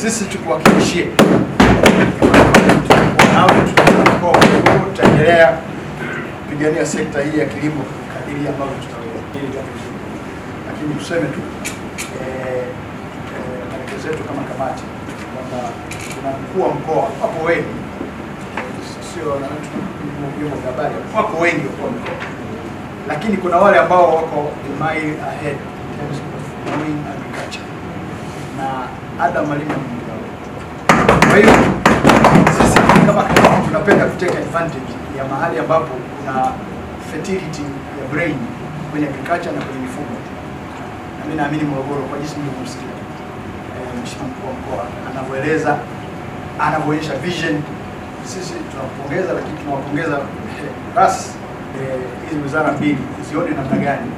Sisi tukuhakikishie tutaendelea kupigania sekta hii ya kilimo kadiri ambavyo tutaweza. Lakini tuseme tu maelekezo yetu kama kamati kwamba kuna mkuu wa mkoa hapo wengi, sio na vyombo vya habari wako wengi kwa mkoa, lakini kuna wale ambao wako a mile ahead in terms of knowing agriculture na Adam Malima. Kwa hiyo sisi kama tunapenda kuteka advantage ya mahali ambapo kuna fertility ya brain kwenye agriculture na kwenye mifugo. Na mimi naamini Morogoro kwa jinsi mlivyomsikia Mheshimiwa mkuu wa mkoa anavyoeleza, anavyoonyesha vision, sisi tunapongeza, lakini tunawapongeza basi hizi wizara mbili zione namna gani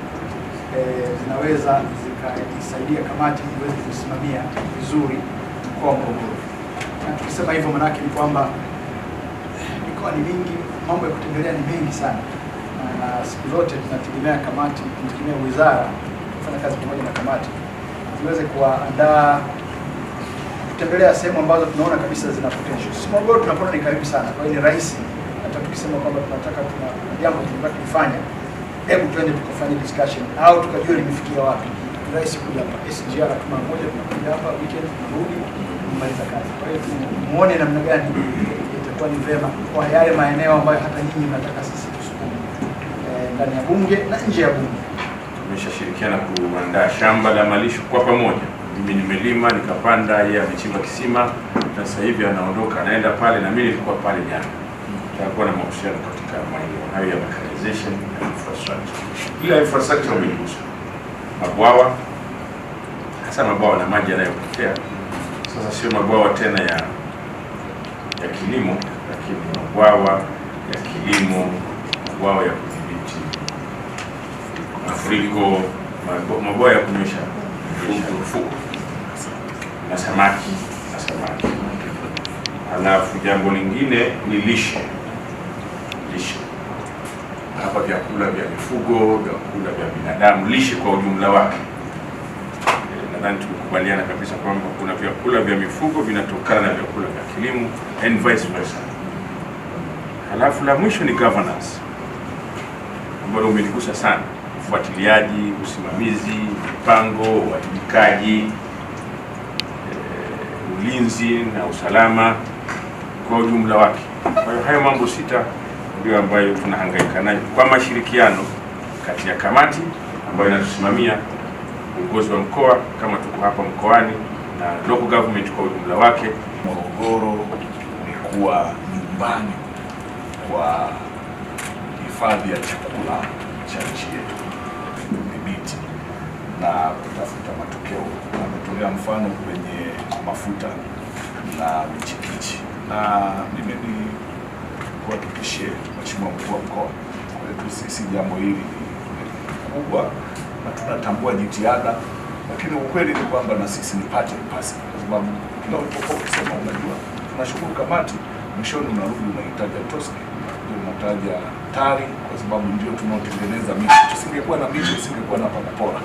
zinaweza zikaisaidia kamati iweze kusimamia vizuri mkoa wa Morogoro. Na tukisema hivyo manake ni kwamba mikoa ni mingi, mambo ya kutembelea ni mengi sana, na siku zote tunategemea kamati, tunategemea wizara kufanya kazi pamoja na kamati tuweze kuandaa kutembelea sehemu ambazo tunaona kabisa zina potential. Sisi Morogoro tunaona ni karibu sana, kwa hiyo ni rahisi hata tukisema kwamba tunataka tuna jambo tunataka kufanya, hebu tuende tukafanye discussion au tukajua limefikia wapi. Ni rahisi kuja hapa SGR kama moja, tunakuja hapa weekend tunarudi kumaliza kazi. Kwa hiyo muone namna gani itakuwa ni vema kwa yale maeneo ambayo hata nyinyi mnataka sisi tusukume ndani ya bunge na nje ya bunge. Tumeshashirikiana kuandaa shamba la malisho kwa pamoja. Mimi nimelima nikapanda, yeye amechimba kisima, na sasa hivi anaondoka anaenda pale, na mimi nilikuwa pale jana. Tutakuwa na mahusiano katika maeneo hayo ya mechanization na infrastructure. Bila infrastructure umegusa mabwawa, hasa mabwawa na maji yanayopotea. Sasa sio mabwawa tena ya kilimo, lakini mabwawa ya kilimo, mabwawa ya kudhibiti mafuriko, mabwawa ya kunywesha mifugo na samaki. Halafu jambo lingine ni lishe. Hapa vyakula vya mifugo, vyakula vya binadamu, lishe kwa ujumla wake. Nadhani tukubaliana kabisa kwamba kuna vyakula vya mifugo vinatokana na vyakula vya kilimo and vice versa. Halafu la mwisho ni governance, ambalo umeligusa sana: ufuatiliaji, usimamizi, mpango, uwajibikaji, ulinzi na usalama kwa ujumla wake. Kwa hiyo hayo mambo sita ndio ambayo tunahangaika nayo kwa mashirikiano kati ya kamati ambayo inatusimamia, uongozi wa mkoa kama tuko hapa mkoani, na local government kwa ujumla wake. Morogoro imekuwa nyumbani kwa hifadhi ya chakula cha nchi yetu, kudhibiti na kutafuta matokeo. Ametolea mfano kwenye mafuta na michikichi, na mimi ni kuhakikishie Mheshimiwa mkuu wa mkoa, kwetu sisi jambo hili ni kubwa na tunatambua jitihada, lakini ukweli ni kwamba na sisi ni part and parcel, kwa sababu kila ulipokuwa ukisema unajua tunashukuru kamati, mwishoni unarudi unahitaji toski, unataja TARI, kwa sababu ndio tunaotengeneza miti. Tusingekuwa na miti, tusingekuwa na papapora.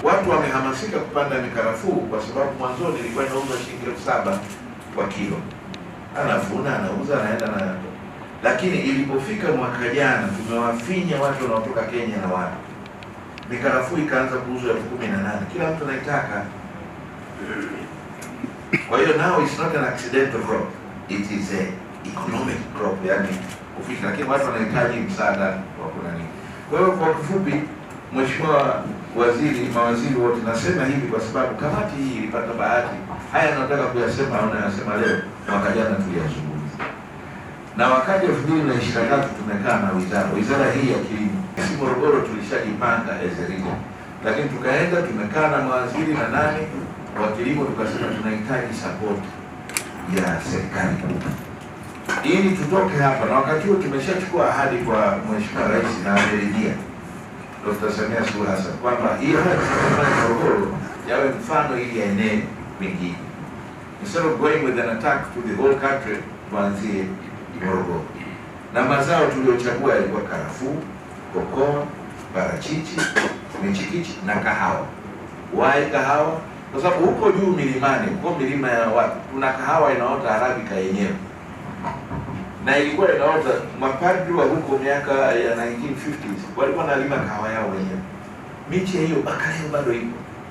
Watu wamehamasika kupanda mikarafuu kwa sababu mwanzoni ilikuwa inauzwa shilingi 7,000 kwa kilo. Anavuna, anauza, anaenda na. Lakini ilipofika mwaka jana tumewafinya watu wanaotoka Kenya na wapi. Mikarafuu ikaanza kuuzwa 18,000. Kila mtu anaitaka. Kwa hiyo now it's not an accidental crop. It is a economic crop, yani kufika, lakini watu wanahitaji msaada wa kunani. Kwa hiyo kwa kifupi, Mheshimiwa Waziri, mawaziri wote, nasema hivi kwa sababu kamati hii ilipata bahati. Haya nataka kuyasema au nayasema leo, mwaka jana tuliyazungumza. Na wakati 2023 tumekaa na wizara hii ya kilimo. Sisi Morogoro tulishajipanga as a region. Lakini tukaenda tumekaa na mawaziri na nani wa kilimo, tukasema tunahitaji support ya serikali ili tutoke hapa. Na wakati huo tumeshachukua ahadi kwa Mheshimiwa Rais na ameridhia Dr. Samia Suluhu Hassan kwamba hiyo hali Morogoro yawe mfano ili yaenee mengine. Instead of going with an attack to the whole country, tuanzie Morogoro. Na mazao tuliochagua yalikuwa karafuu, kokoa, parachichi, michikichi na kahawa. Why kahawa? kwa sababu huko juu milimani, huko milima ya watu, kuna kahawa inaota Arabica yenyewe, na ilikuwa inaota. Mapadri wa huko miaka ya 1950s walikuwa wanalima kahawa yao wenyewe. Miche hiyo mpaka leo bado ipo.